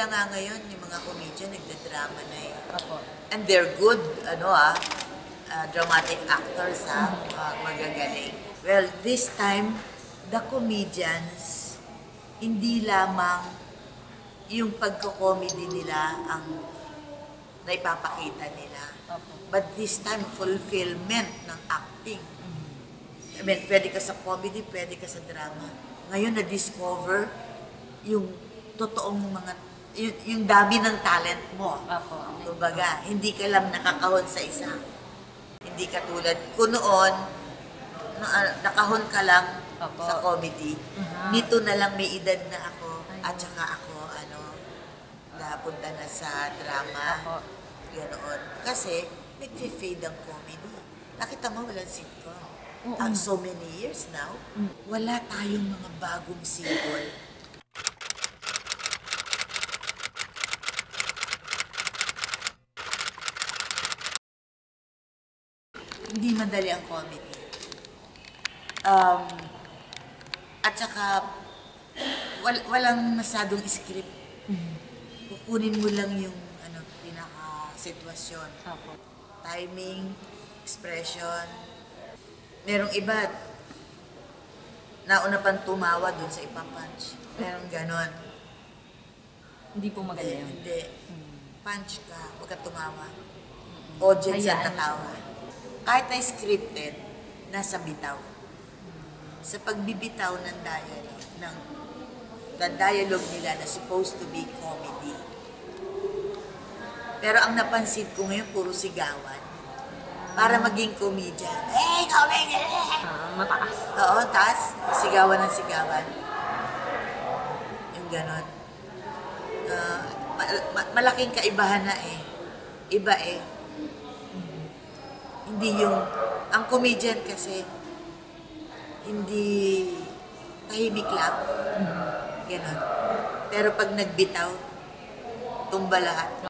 na nga ngayon, yung mga comedian, nagdadrama na eh. Opo. And they're good, dramatic actors, magagaling. Well, this time, the comedians, hindi lamang yung pagko-comedy nila ang naipapakita nila. Opo. But this time, fulfillment ng acting. I mean, pwede ka sa comedy, pwede ka sa drama. Ngayon, na-discover yung totoong mga, yung dami ng talent mo. Opo. Kumbaga, hindi ka lang nakakahon sa isa. Hindi ka tulad, kung noon, nakahon ka lang Opo. sa comedy. Nito na lang may edad na ako, at saka ako, napunta na sa drama. Opo. Ganoon. Kasi, nag-fade ang comedy. Nakita mo, walang sitcom. Oo. So many years now, wala tayong mga bagong simbol. Hindi madali ang comedy. At saka, walang masyadong script. Kukunin mo lang yung pinaka-sitwasyon. Opo. Timing, expression. Merong iba, nauna pang tumawa dun sa ipapunch. Merong ganon. Hindi po maganda yun. Hindi. Punch ka, huwag ka tumawa. Audience ang Hayaan. tatawa. Kahit na scripted, nasa bitaw. Sa pagbibitaw ng dialogue nila na supposed to be comedy. Pero ang napansin ko ngayon, puro sigawan. Para maging comedian. Hey, comedian! Mataas. Oo, taas. Sigawan ng sigawan. Yung ganon. Malaking kaibahan na eh. Iba eh. Hindi yung... Ang comedian kasi, hindi tahimik lang. Ganon. Pero pag nagbitaw, tumba lahat.